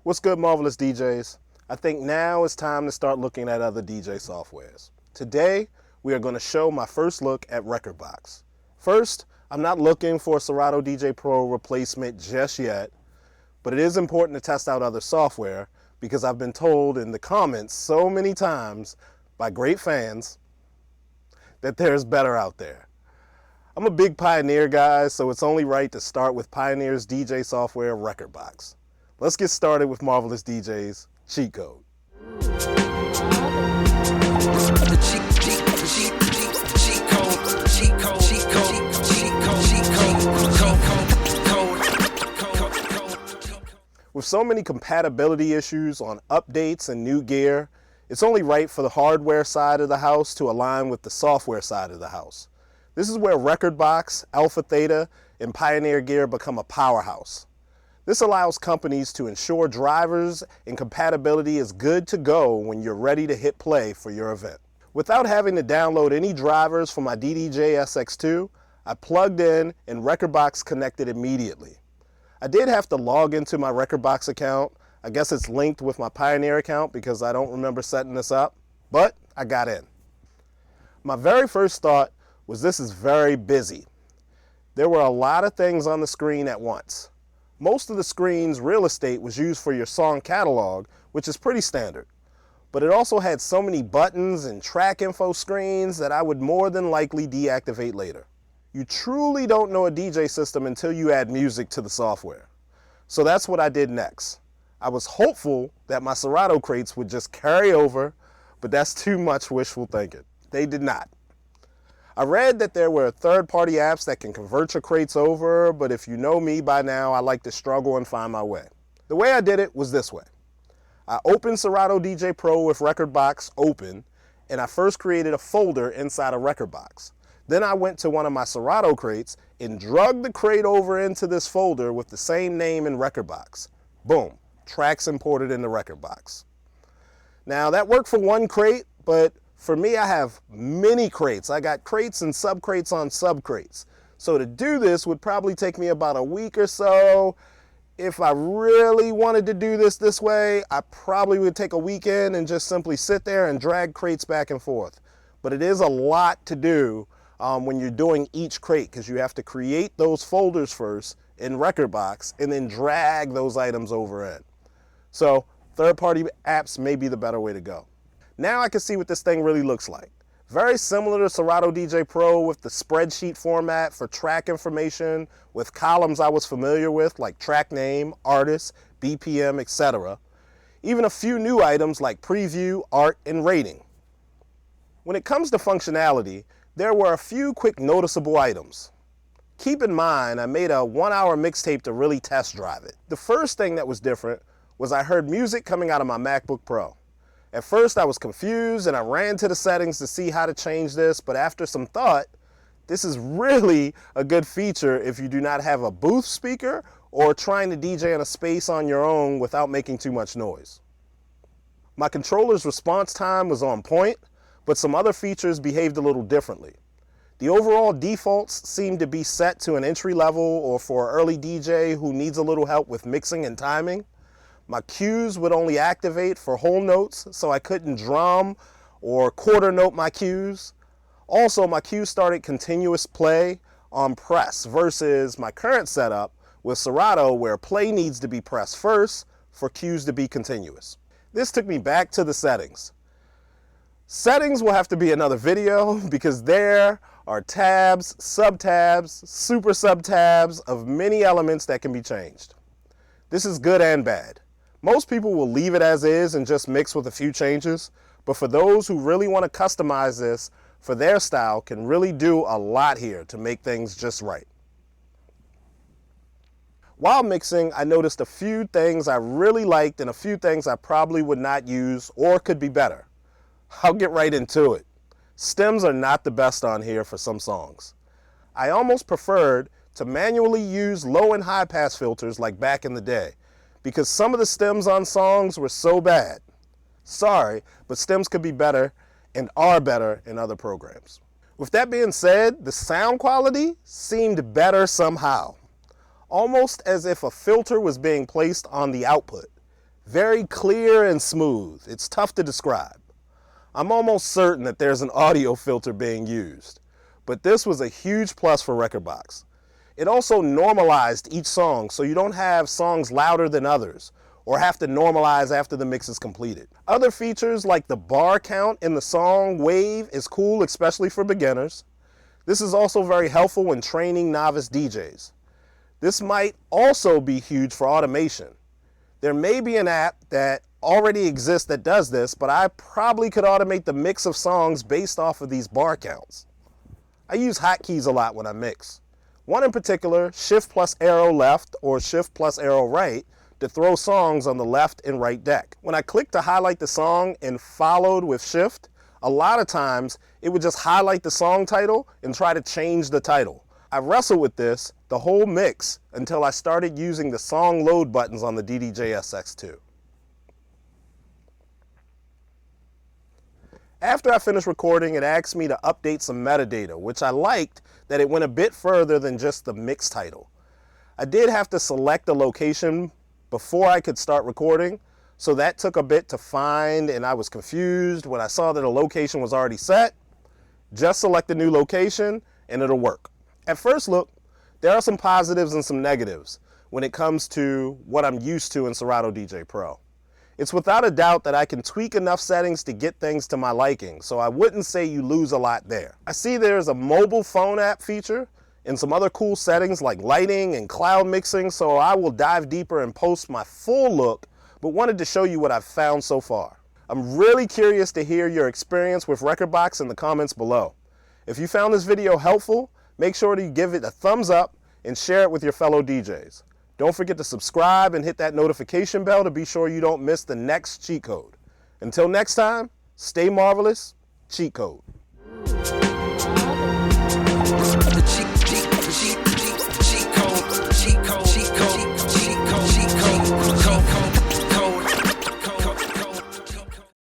What's good, Marvelous DJs? I think now is time to start looking at other DJ softwares. Today, we are going to show my first look at Rekordbox. First, I'm not looking for a Serato DJ Pro replacement just yet, but it is important to test out other software because I've been told in the comments so many times by great fans that there's better out there. I'm a big Pioneer guy, so it's only right to start with Pioneer's DJ software, Rekordbox. Let's get started with Marvelous DJs Cheat Code. With so many compatibility issues on updates and new gear, it's only right for the hardware side of the house to align with the software side of the house. This is where Rekordbox, Alpha Theta, and Pioneer gear become a powerhouse. This allows companies to ensure drivers and compatibility is good to go when you're ready to hit play for your event. Without having to download any drivers for my DDJ SX2, I plugged in and Rekordbox connected immediately. I did have to log into my Rekordbox account. I guess it's linked with my Pioneer account because I don't remember setting this up, but I got in. My very first thought was this is very busy. There were a lot of things on the screen at once. Most of the screen's real estate was used for your song catalog, which is pretty standard. But it also had so many buttons and track info screens that I would more than likely deactivate later. You truly don't know a DJ system until you add music to the software. So that's what I did next. I was hopeful that my Serato crates would just carry over, but that's too much wishful thinking. They did not. I read that there were third-party apps that can convert your crates over, but if you know me by now, I like to struggle and find my way. The way I did it was this way. I opened Serato DJ Pro with Rekordbox open, and I first created a folder inside of Rekordbox. Then I went to one of my Serato crates and dragged the crate over into this folder with the same name in Rekordbox. Boom, tracks imported into Rekordbox. Now that worked for one crate, but for me, I have many crates. I got crates and sub-crates on sub-crates. So to do this would probably take me about a week or so. If I really wanted to do this way, I probably would take a weekend and just simply sit there and drag crates back and forth. But it is a lot to do when you're doing each crate because you have to create those folders first in Rekordbox and then drag those items over in. So third-party apps may be the better way to go. Now I can see what this thing really looks like. Very similar to Serato DJ Pro with the spreadsheet format for track information with columns I was familiar with like track name, artist, BPM, etc. Even a few new items like preview, art, and rating. When it comes to functionality, there were a few quick noticeable items. Keep in mind, I made a 1-hour mixtape to really test drive it. The first thing that was different was I heard music coming out of my MacBook Pro. At first I was confused and I ran to the settings to see how to change this, but after some thought, this is really a good feature if you do not have a booth speaker or trying to DJ in a space on your own without making too much noise. My controller's response time was on point, but some other features behaved a little differently. The overall defaults seemed to be set to an entry level or for an early DJ who needs a little help with mixing and timing. My cues would only activate for whole notes, so I couldn't drum or quarter note my cues. Also, my cues started continuous play on press versus my current setup with Serato where play needs to be pressed first for cues to be continuous. This took me back to the settings. Settings will have to be another video because there are tabs, sub-tabs, super sub-tabs of many elements that can be changed. This is good and bad. Most people will leave it as is and just mix with a few changes, but for those who really want to customize this for their style can really do a lot here to make things just right. While mixing, I noticed a few things I really liked and a few things I probably would not use or could be better. I'll get right into it. Stems are not the best on here for some songs. I almost preferred to manually use low and high pass filters like back in the day, because some of the stems on songs were so bad. Sorry, but stems could be better and are better in other programs. With that being said, the sound quality seemed better somehow. Almost as if a filter was being placed on the output. Very clear and smooth. It's tough to describe. I'm almost certain that there's an audio filter being used, but this was a huge plus for Rekordbox. It also normalized each song so you don't have songs louder than others or have to normalize after the mix is completed. Other features like the bar count in the song wave is cool, especially for beginners. This is also very helpful when training novice DJs. This might also be huge for automation. There may be an app that already exists that does this, but I probably could automate the mix of songs based off of these bar counts. I use hotkeys a lot when I mix. One in particular, Shift plus arrow left or Shift plus arrow right, to throw songs on the left and right deck. When I click to highlight the song and followed with Shift, a lot of times it would just highlight the song title and try to change the title. I wrestled with this the whole mix until I started using the song load buttons on the DDJ SX2. After I finished recording, it asked me to update some metadata, which I liked that it went a bit further than just the mix title. I did have to select a location before I could start recording, so that took a bit to find and I was confused when I saw that a location was already set. Just select a new location and it'll work. At first look, there are some positives and some negatives when it comes to what I'm used to in Serato DJ Pro. It's without a doubt that I can tweak enough settings to get things to my liking, so I wouldn't say you lose a lot there. I see there's a mobile phone app feature and some other cool settings like lighting and cloud mixing, so I will dive deeper and post my full look, but wanted to show you what I've found so far. I'm really curious to hear your experience with Rekordbox in the comments below. If you found this video helpful, make sure to give it a thumbs up and share it with your fellow DJs. Don't forget to subscribe and hit that notification bell to be sure you don't miss the next cheat code. Until next time, stay marvelous, cheat code.